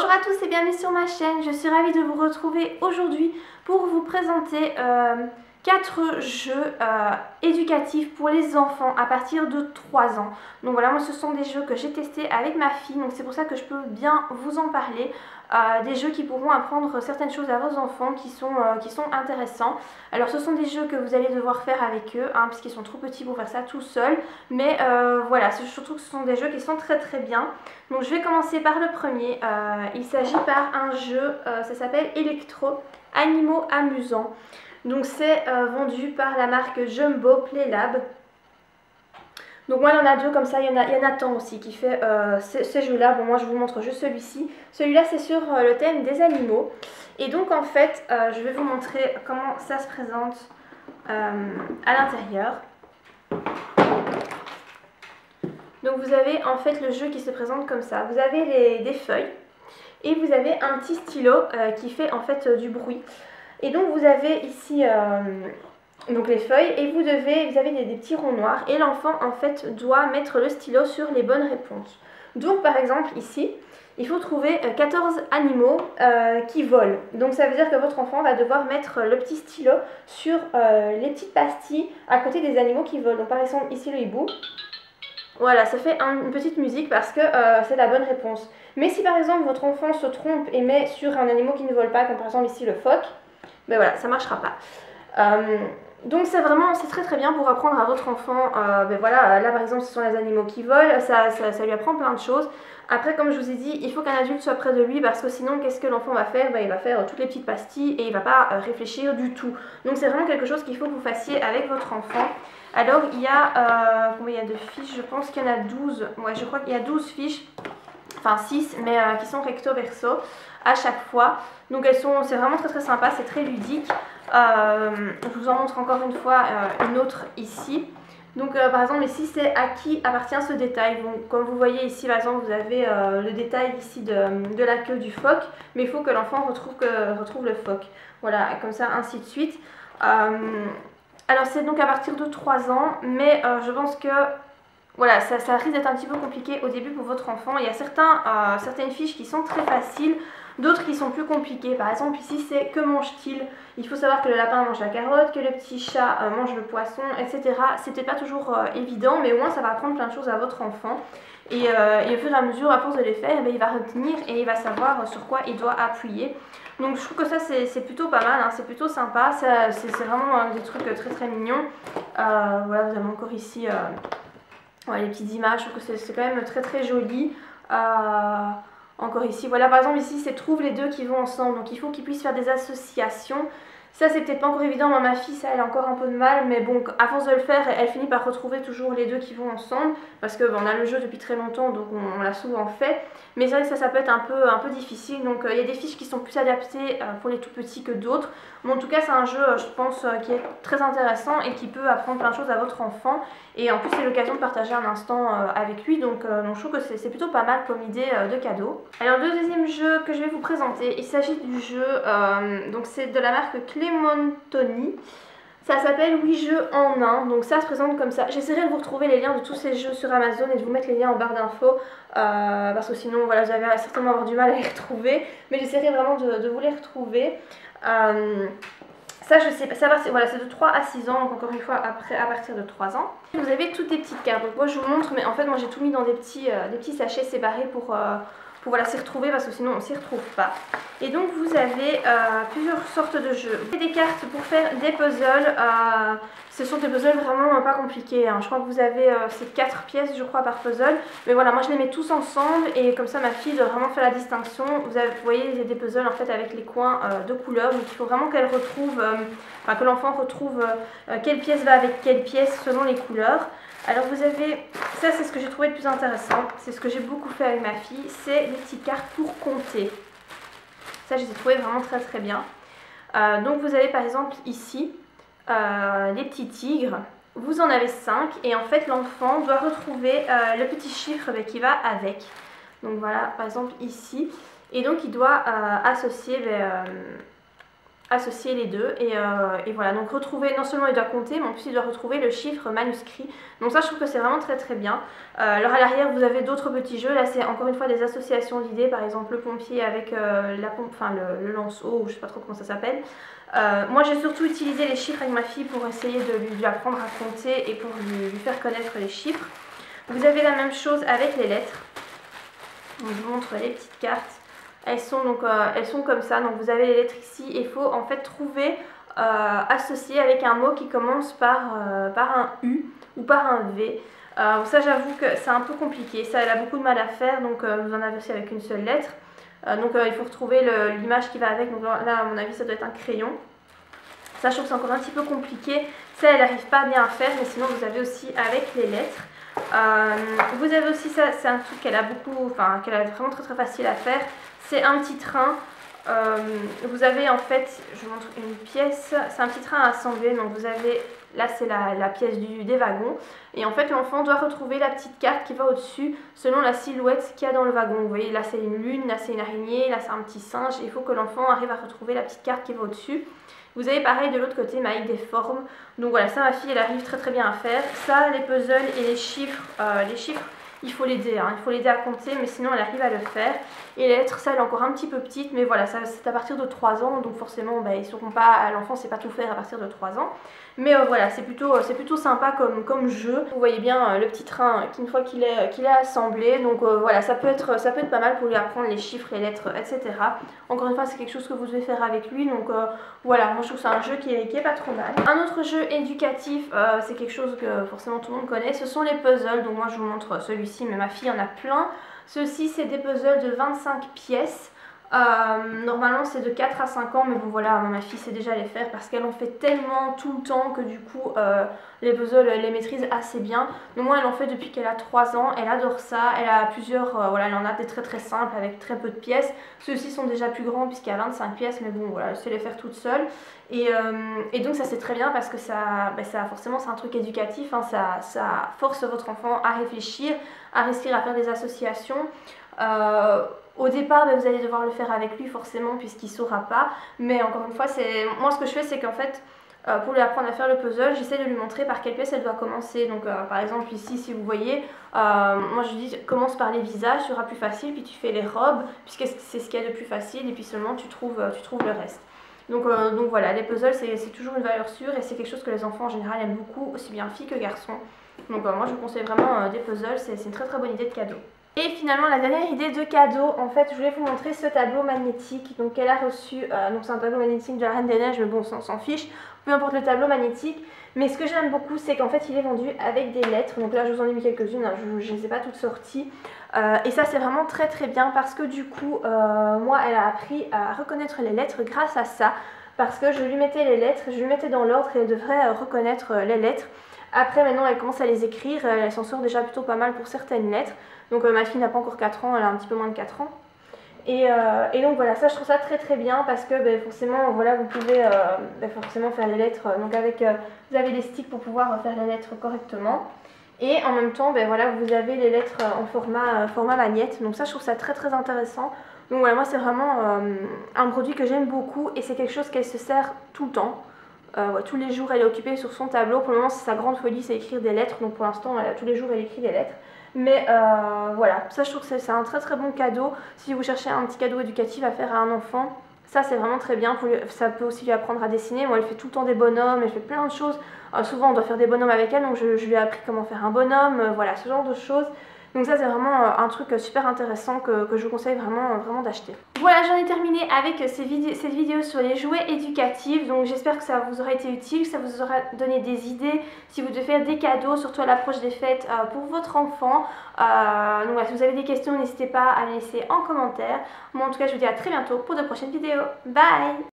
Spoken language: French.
Bonjour à tous et bienvenue sur ma chaîne, je suis ravie de vous retrouver aujourd'hui pour vous présenter 4 jeux éducatifs pour les enfants à partir de 3 ans. Donc voilà, moi ce sont des jeux que j'ai testés avec ma fille, donc c'est pour ça que je peux bien vous en parler. Des jeux qui pourront apprendre certaines choses à vos enfants qui sont intéressants. Alors ce sont des jeux que vous allez devoir faire avec eux, puisqu'ils sont trop petits pour faire ça tout seuls. Mais voilà, je trouve que ce sont des jeux qui sont très bien. Donc je vais commencer par le premier. Il s'agit par un jeu, ça s'appelle Electro, Animaux Amusants. Donc c'est vendu par la marque Jumbo Playlab. Donc moi il y en a deux comme ça, il y en a Nathan aussi qui fait ces jeux-là. Bon moi je vous montre juste celui-ci. Celui-là c'est sur le thème des animaux. Et donc en fait je vais vous montrer comment ça se présente à l'intérieur. Donc vous avez en fait le jeu qui se présente comme ça. Vous avez des feuilles et vous avez un petit stylo qui fait en fait du bruit. Et donc vous avez ici donc les feuilles et vous avez des petits ronds noirs et l'enfant en fait doit mettre le stylo sur les bonnes réponses. Donc par exemple ici, il faut trouver 14 animaux qui volent. Donc ça veut dire que votre enfant va devoir mettre le petit stylo sur les petites pastilles à côté des animaux qui volent. Donc par exemple ici le hibou. Voilà, ça fait une petite musique parce que c'est la bonne réponse. Mais si par exemple votre enfant se trompe et met sur un animal qui ne vole pas, comme par exemple ici le phoque, ben voilà, ça ne marchera pas. Donc c'est très bien pour apprendre à votre enfant, ben voilà, là par exemple ce sont les animaux qui volent, ça lui apprend plein de choses. Après comme je vous ai dit, il faut qu'un adulte soit près de lui parce que sinon qu'est-ce que l'enfant va faire? Ben, il va faire toutes les petites pastilles et il ne va pas réfléchir du tout. Donc c'est vraiment quelque chose qu'il faut que vous fassiez avec votre enfant. Alors il y a, combien il y a de fiches? Je pense qu'il y en a 12, ouais je crois qu'il y a 12 fiches, enfin 6, mais qui sont recto verso à chaque fois. Donc c'est vraiment très sympa, c'est très ludique. Je vous en montre encore une fois une autre ici. Donc par exemple ici c'est à qui appartient ce détail. Donc comme vous voyez ici par exemple vous avez le détail ici de la queue du phoque, mais il faut que l'enfant retrouve le phoque. Voilà, comme ça ainsi de suite. Alors c'est donc à partir de 3 ans, mais je pense que voilà, ça risque d'être un petit peu compliqué au début pour votre enfant. Il y a certaines fiches qui sont très faciles, d'autres qui sont plus compliquées. Par exemple ici c'est que mange-t-il? Il faut savoir que le lapin mange la carotte, que le petit chat mange le poisson, etc. C'était pas toujours évident, mais au moins ça va apprendre plein de choses à votre enfant. Et au fur et à mesure, à force de les faire, il va retenir et il va savoir sur quoi il doit appuyer. Donc je trouve que ça c'est plutôt pas mal, c'est plutôt sympa, c'est vraiment des trucs très mignons. Voilà, vous avez encore ici les petites images, je trouve que c'est quand même très joli. Encore ici, voilà par exemple ici c'est trouve les deux qui vont ensemble, donc il faut qu'ils puissent faire des associations. Ça c'est peut-être pas encore évident, moi ma fille ça elle a encore un peu de mal, mais bon à force de le faire elle finit par retrouver toujours les deux qui vont ensemble, parce que on a le jeu depuis très longtemps donc on l'a souvent fait, mais c'est vrai que ça peut être un peu difficile, donc il y a des fiches qui sont plus adaptées pour les tout petits que d'autres, mais en tout cas c'est un jeu je pense qui est très intéressant et qui peut apprendre plein de choses à votre enfant, et en plus c'est l'occasion de partager un instant avec lui, donc je trouve que c'est plutôt pas mal comme idée de cadeau. Alors le deuxième jeu que je vais vous présenter, il s'agit du jeu, donc c'est de la marque Clementoni. Ça s'appelle 8 jeux en 1, donc ça se présente comme ça. J'essaierai de vous retrouver les liens de tous ces jeux sur Amazon et de vous mettre les liens en barre d'infos, parce que sinon voilà, vous allez certainement avoir du mal à les retrouver, mais j'essaierai vraiment de vous les retrouver. Ça je sais pas, voilà, c'est de 3 à 6 ans, donc encore une fois après à partir de 3 ans. Vous avez toutes des petites cartes, donc moi je vous montre, mais en fait moi j'ai tout mis dans des petits sachets séparés pour voilà, s'y retrouver parce que sinon on ne s'y retrouve pas. Et donc vous avez plusieurs sortes de jeux. Vous avez des cartes pour faire des puzzles. Ce sont des puzzles vraiment pas compliqués. Je crois que vous avez ces 4 pièces je crois par puzzle. Mais voilà, moi je les mets tous ensemble et comme ça ma fille doit vraiment faire la distinction. Vous voyez, il y a des puzzles en fait avec les coins de couleurs. Donc il faut vraiment qu'elle retrouve, que l'enfant retrouve quelle pièce va avec quelle pièce selon les couleurs. Alors vous avez, ça c'est ce que j'ai trouvé le plus intéressant, c'est ce que j'ai beaucoup fait avec ma fille, c'est les petites cartes pour compter. Ça je les ai trouvées vraiment très bien. Donc vous avez par exemple ici les petits tigres, vous en avez 5 et en fait l'enfant doit retrouver le petit chiffre qui va avec. Donc voilà par exemple ici, et donc il doit associer associer les deux et voilà, donc retrouver, non seulement il doit compter mais en plus il doit retrouver le chiffre manuscrit, donc ça je trouve que c'est vraiment très très bien. Alors à l'arrière vous avez d'autres petits jeux, là c'est encore une fois des associations d'idées, par exemple le pompier avec la pompe, enfin le lance-eau, je sais pas trop comment ça s'appelle. Moi j'ai surtout utilisé les chiffres avec ma fille pour essayer de lui apprendre à compter et pour lui faire connaître les chiffres. Vous avez la même chose avec les lettres, donc je vous montre les petites cartes. Elles sont comme ça, donc vous avez les lettres ici et il faut en fait trouver, associer avec un mot qui commence par un U ou par un V. Ça j'avoue que c'est un peu compliqué, ça elle a beaucoup de mal à faire, donc vous en avez aussi avec une seule lettre. Il faut retrouver l'image qui va avec, donc là à mon avis ça doit être un crayon. Ça je trouve que c'est encore un petit peu compliqué, ça elle n'arrive pas bien à faire, mais sinon vous avez aussi avec les lettres. Vous avez aussi ça, c'est un truc qu'elle a qu'elle a vraiment très très facile à faire. C'est un petit train. Vous avez en fait, je vous montre une pièce, c'est un petit train à assembler. Donc vous avez, là c'est la pièce des wagons. Et en fait l'enfant doit retrouver la petite carte qui va au-dessus selon la silhouette qu'il y a dans le wagon. Vous voyez, là c'est une lune, là c'est une araignée, là c'est un petit singe. Il faut que l'enfant arrive à retrouver la petite carte qui va au-dessus. Vous avez pareil de l'autre côté, mais avec des formes. Donc voilà, ça ma fille elle arrive très très bien à faire. Ça, les puzzles et les chiffres, il faut l'aider, hein. Il faut l'aider à compter, mais sinon elle arrive à le faire. Et les lettres, ça elle est encore un petit peu petite, mais voilà, c'est à partir de 3 ans, donc forcément ils ne sauront pas, l'enfant sait pas tout faire à partir de 3 ans. Mais voilà, c'est plutôt sympa comme jeu. Vous voyez bien le petit train qu'une fois qu'il est assemblé, donc voilà, ça peut être pas mal pour lui apprendre les chiffres, les lettres, etc. Encore une fois, c'est quelque chose que vous devez faire avec lui, donc voilà, moi je trouve que c'est un jeu qui est pas trop mal. Un autre jeu éducatif, c'est quelque chose que forcément tout le monde connaît, ce sont les puzzles. Donc moi je vous montre celui-ci, mais ma fille en a plein. Ceux-ci c'est des puzzles de 25 pièces. Normalement c'est de 4 à 5 ans, mais bon voilà, ma fille sait déjà les faire parce qu'elle en fait tellement tout le temps que du coup les puzzles elle les maîtrise assez bien. Donc moi elle en fait depuis qu'elle a 3 ans, elle adore ça, elle a plusieurs, voilà, elle en a des très très simples avec très peu de pièces. Ceux-ci sont déjà plus grands puisqu'il y a 25 pièces, mais bon voilà, elle sait les faire toute seule. Et donc ça c'est très bien parce que ça forcément c'est un truc éducatif, hein, ça force votre enfant à réfléchir à faire des associations. Au départ, vous allez devoir le faire avec lui forcément puisqu'il ne saura pas. Mais encore une fois, moi ce que je fais, c'est qu'en fait, pour lui apprendre à faire le puzzle, j'essaie de lui montrer par quelle pièce elle doit commencer. Donc par exemple ici, si vous voyez, moi je lui dis commence par les visages, ce sera plus facile, puis tu fais les robes, puisque c'est ce qu'il y a de plus facile, et puis seulement tu trouves le reste. Donc voilà, les puzzles c'est toujours une valeur sûre et c'est quelque chose que les enfants en général aiment beaucoup, aussi bien filles que garçons. Donc moi je vous conseille vraiment des puzzles, c'est une très très bonne idée de cadeau. Et finalement la dernière idée de cadeau, en fait je voulais vous montrer ce tableau magnétique donc qu'elle a reçu, donc c'est un tableau magnétique de la Reine des Neiges, mais bon on s'en fiche, peu importe le tableau magnétique. Mais ce que j'aime beaucoup c'est qu'en fait il est vendu avec des lettres, donc là je vous en ai mis quelques-unes, hein, je ne les ai pas toutes sorties. Et ça c'est vraiment très très bien parce que du coup moi elle a appris à reconnaître les lettres grâce à ça. Parce que je lui mettais les lettres, je lui mettais dans l'ordre et elle devrait reconnaître les lettres. Après maintenant elle commence à les écrire, elle s'en sort déjà plutôt pas mal pour certaines lettres. Donc ma fille n'a pas encore 4 ans, elle a un petit peu moins de 4 ans. Et donc voilà, ça je trouve ça très très bien parce que forcément voilà, vous pouvez forcément faire les lettres. Donc vous avez les sticks pour pouvoir faire les lettres correctement. Et en même temps voilà, vous avez les lettres en format magnète. Donc ça je trouve ça très très intéressant. Donc voilà, moi c'est vraiment un produit que j'aime beaucoup et c'est quelque chose qu'elle se sert tout le temps. Ouais, tous les jours elle est occupée sur son tableau. Pour le moment c'est sa grande folie, c'est écrire des lettres. Donc pour l'instant tous les jours elle écrit des lettres. Mais voilà, ça je trouve que c'est un très très bon cadeau. Si vous cherchez un petit cadeau éducatif à faire à un enfant, ça c'est vraiment très bien. Ça peut aussi lui apprendre à dessiner. Moi elle fait tout le temps des bonhommes, elle fait plein de choses. Souvent on doit faire des bonhommes avec elle, donc je lui ai appris comment faire un bonhomme, voilà, ce genre de choses. Donc ça c'est vraiment un truc super intéressant que je vous conseille vraiment d'acheter. Voilà, j'en ai terminé avec cette vidéo sur les jouets éducatifs. Donc j'espère que ça vous aura été utile, que ça vous aura donné des idées si vous devez faire des cadeaux, surtout à l'approche des fêtes pour votre enfant. Donc voilà, si vous avez des questions, n'hésitez pas à les laisser en commentaire. Moi en tout cas je vous dis à très bientôt pour de prochaines vidéos. Bye!